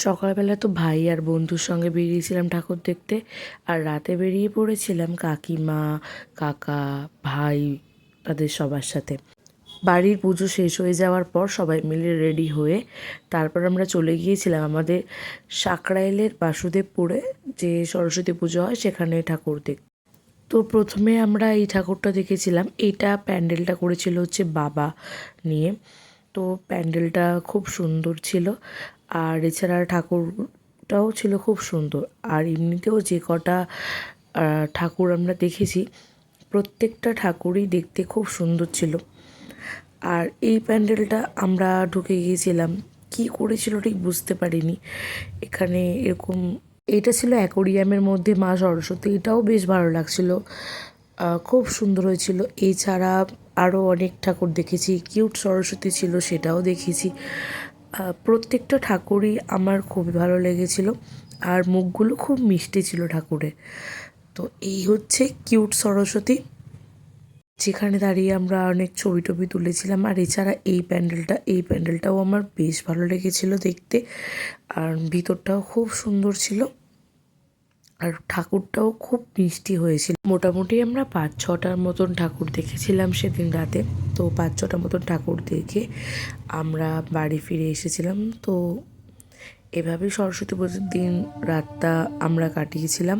সকালবেলা তো ভাই আর বন্ধুর সঙ্গে বেরিয়েছিলাম ঠাকুর দেখতে। আর রাতে বেরিয়ে পড়েছিলাম কাকিমা, কাকা, ভাই তাদের সবার সাথে। বাড়ির পুজো শেষ হয়ে যাওয়ার পর সবাই মিলে রেডি হয়ে তারপর আমরা চলে গিয়েছিলাম আমাদের সাকরাইলের বাসুদেবপুরে যে সরস্বতী পুজো হয় সেখানে ঠাকুর দেখতে। তো প্রথমে আমরা এই ঠাকুরটা দেখেছিলাম। এইটা প্যান্ডেলটা করেছিল হচ্ছে বাবা নিয়ে। তো প্যান্ডেলটা খুব সুন্দর ছিল। আর এছাড়া ঠাকুরটাও ছিল খুব সুন্দর। আর এমনিতেও যে কটা ঠাকুর আমরা দেখেছি প্রত্যেকটা ঠাকুরই দেখতে খুব সুন্দর ছিল। আর এই প্যান্ডেলটা আমরা ঢুকে গিয়েছিলাম, কি করেছিল ঠিক বুঝতে পারিনি। এখানে এরকম এটা ছিল অ্যাকোরিয়ামের মধ্যে মা সরস্বতী, এটাও বেশ ভালো লাগছিল, খুব সুন্দর হয়েছিল। এছাড়া আরও অনেক ঠাকুর দেখেছি, কিউট সরস্বতী ছিল সেটাও দেখেছি। প্রত্যেকটা ঠাকুরই আমার খুবই ভালো লেগেছিল। আর মুখগুলো খুব মিষ্টি ছিল ঠাকুরের। তো এই হচ্ছে কিউট সরস্বতী, যেখানে দাঁড়িয়ে আমরা অনেক ছবি টবি তুলেছিলাম। আর এছাড়া এই প্যান্ডেলটাও আমার বেশ ভালো লেগেছিল দেখতে। আর ভিতরটাও খুব সুন্দর ছিল। আর ঠাকুরটাও খুব মিষ্টি হয়েছিল। মোটামুটি আমরা 5-6টার মতন ঠাকুর দেখেছিলাম সেদিন রাতে। তো 5-6টা মতন ঠাকুর দেখে আমরা বাড়ি ফিরে এসেছিলাম। তো এভাবেই সরস্বতী পুজোর দিন রাতটা আমরা কাটিয়েছিলাম।